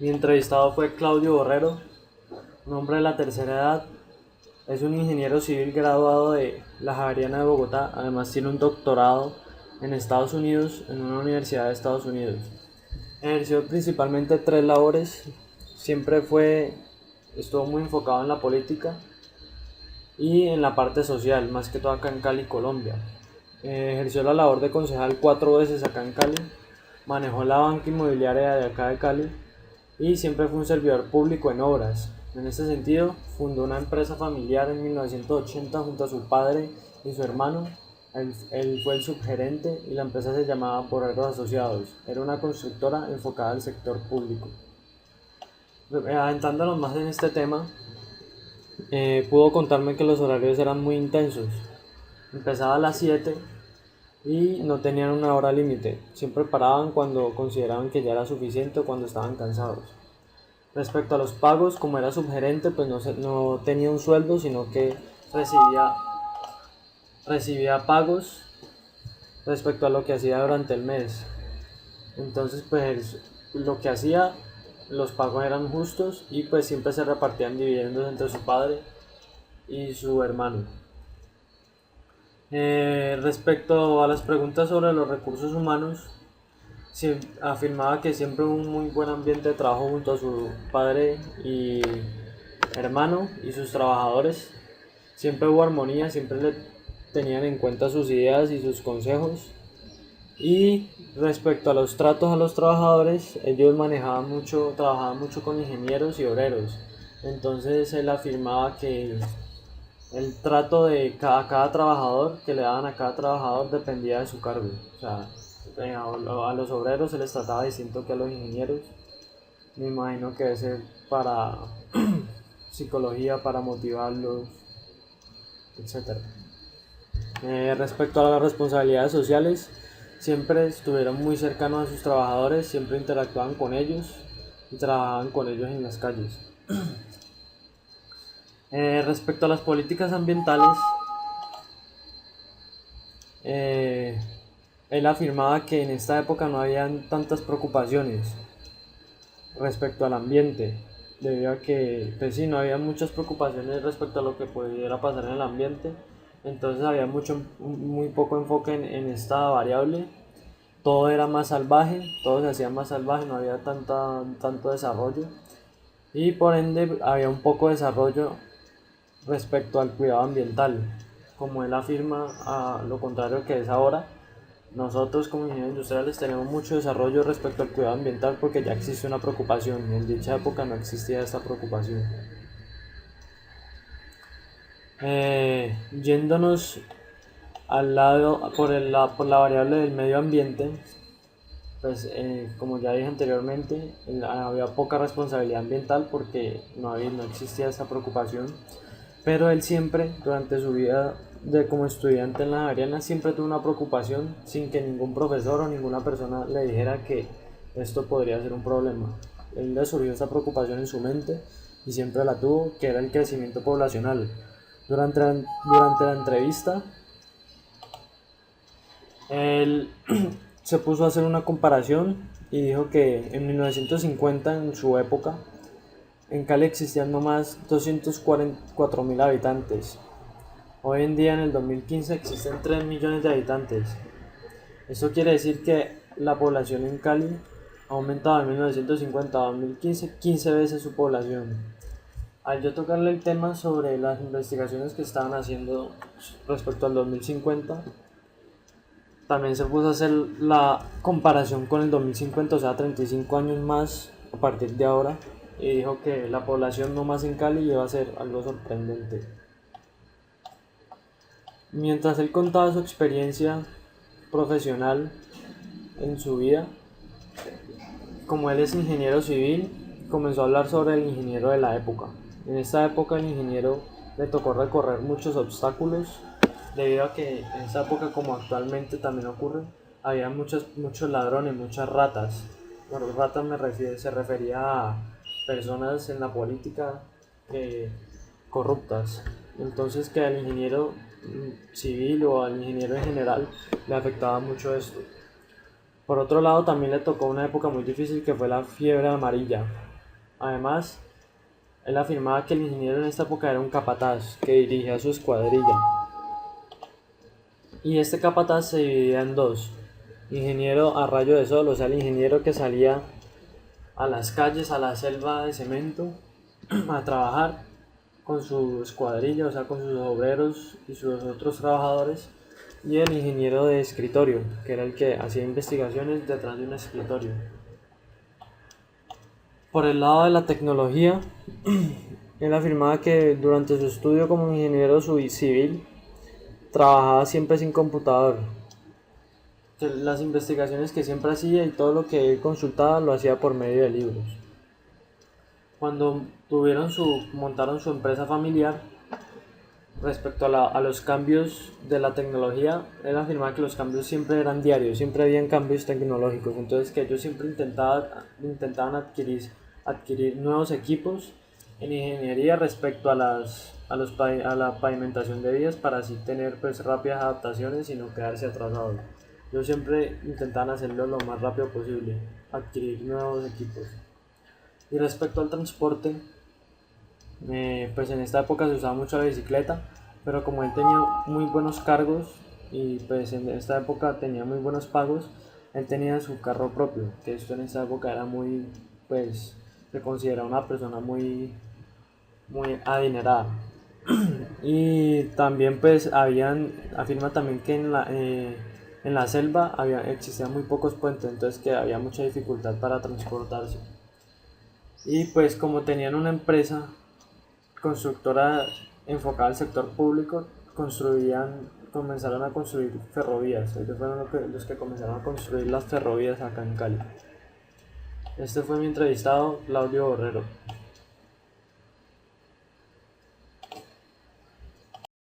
Mi entrevistado fue Claudio Borrero, un hombre de la tercera edad. Es un ingeniero civil graduado de la Javeriana de Bogotá. Además tiene un doctorado en Estados Unidos, en una universidad de Estados Unidos. Ejerció principalmente tres labores. Estuvo muy enfocado en la política y en la parte social, más que todo acá en Cali, Colombia. Ejerció la labor de concejal 4 veces acá en Cali, manejó la banca inmobiliaria de acá de Cali y siempre fue un servidor público en obras. En este sentido, fundó una empresa familiar en 1980 junto a su padre y su hermano. Él fue el subgerente y la empresa se llamaba Borreros Asociados. Era una constructora enfocada al sector público. Adentrándonos más en este tema, pudo contarme que los horarios eran muy intensos. Empezaba a las 7 y no tenían una hora límite. Siempre paraban cuando consideraban que ya era suficiente o cuando estaban cansados. Respecto a los pagos, como era subgerente, pues no tenía un sueldo, sino que recibía pagos respecto a lo que hacía durante el mes. Entonces, pues lo que hacía, los pagos eran justos y pues siempre se repartían dividendos entre su padre y su hermano. Respecto a las preguntas sobre los recursos humanos, afirmaba que siempre hubo un muy buen ambiente de trabajo junto a su padre y hermano y sus trabajadores. Siempre hubo armonía, siempre le tenían en cuenta sus ideas y sus consejos. Y respecto a los tratos a los trabajadores, ellos trabajaban mucho con ingenieros y obreros. Entonces él afirmaba que el trato de cada trabajador que le daban a cada trabajador dependía de su cargo. O sea, a los obreros se les trataba distinto que a los ingenieros. Me imagino que debe ser para psicología, para motivarlos, etc. Respecto a las responsabilidades sociales, siempre estuvieron muy cercanos a sus trabajadores, siempre interactuaban con ellos y trabajaban con ellos en las calles. Respecto a las políticas ambientales, él afirmaba que en esta época no habían tantas preocupaciones respecto al ambiente, debido a que pues sí, no había muchas preocupaciones respecto a lo que pudiera pasar en el ambiente. Entonces había muy poco enfoque en esta variable. Todo era más salvaje, todo se hacía más salvaje, no había tanto desarrollo y por ende había un poco desarrollo respecto al cuidado ambiental. Como él afirma, a lo contrario que es ahora, nosotros como ingenieros industriales tenemos mucho desarrollo respecto al cuidado ambiental porque ya existe una preocupación y en dicha época no existía esta preocupación. Yéndonos al lado por la variable del medio ambiente, pues como ya dije anteriormente, había poca responsabilidad ambiental porque no existía esa preocupación, pero él siempre, durante su vida como estudiante en la Javeriana, siempre tuvo una preocupación sin que ningún profesor o ninguna persona le dijera que esto podría ser un problema. Él le surgió esta preocupación en su mente y siempre la tuvo, que era el crecimiento poblacional. Durante la entrevista, él se puso a hacer una comparación y dijo que en 1950, en su época, en Cali existían nomás 244.000 habitantes. Hoy en día, en el 2015, existen 3 millones de habitantes. Esto quiere decir que la población en Cali ha aumentado de 1950 a 2015 15 veces su población. Al yo tocarle el tema sobre las investigaciones que estaban haciendo respecto al 2050, también se puso a hacer la comparación con el 2050, o sea, 35 años más a partir de ahora, y dijo que la población no más en Cali iba a ser algo sorprendente. Mientras él contaba su experiencia profesional en su vida, como él es ingeniero civil, comenzó a hablar sobre el ingeniero de la época. En esta época el ingeniero le tocó recorrer muchos obstáculos, debido a que en esa época, como actualmente también ocurre, había muchos ladrones, muchas ratas. Por ratas se refería a personas en la política corruptas. Entonces que al ingeniero civil o al ingeniero en general le afectaba mucho esto. Por otro lado, también le tocó una época muy difícil que fue la fiebre amarilla. Además, él afirmaba que el ingeniero en esta época era un capataz que dirigía su escuadrilla. Y este capataz se dividía en dos: ingeniero a rayo de sol, o sea, el ingeniero que salía a las calles, a la selva de cemento, a trabajar con su escuadrilla, o sea, con sus obreros y sus otros trabajadores, y el ingeniero de escritorio, que era el que hacía investigaciones detrás de un escritorio. Por el lado de la tecnología, él afirmaba que durante su estudio como ingeniero civil trabajaba siempre sin computador, que las investigaciones que siempre hacía y todo lo que él consultaba lo hacía por medio de libros. Cuando montaron su empresa familiar, respecto a los cambios de la tecnología, él afirmaba que los cambios siempre eran diarios, siempre habían cambios tecnológicos, entonces que ellos siempre intentaban adquirir nuevos equipos en ingeniería respecto a la pavimentación de vías para así tener pues rápidas adaptaciones y no quedarse atrasados. Ellos siempre intentaban hacerlo lo más rápido posible, adquirir nuevos equipos. Y respecto al transporte, pues en esta época se usaba mucho la bicicleta, pero como él tenía muy buenos cargos y pues en esta época tenía muy buenos pagos, él tenía su carro propio, que esto en esta época era muy, pues se consideraba una persona muy adinerada. Y también pues afirma también que en la selva existían muy pocos puentes, entonces que había mucha dificultad para transportarse. Y pues como tenían una empresa constructora enfocada al sector público, comenzaron a construir ferrovías. Ellos fueron los que comenzaron a construir las ferrovías acá en Cali. Este fue mi entrevistado, Claudio Borrero.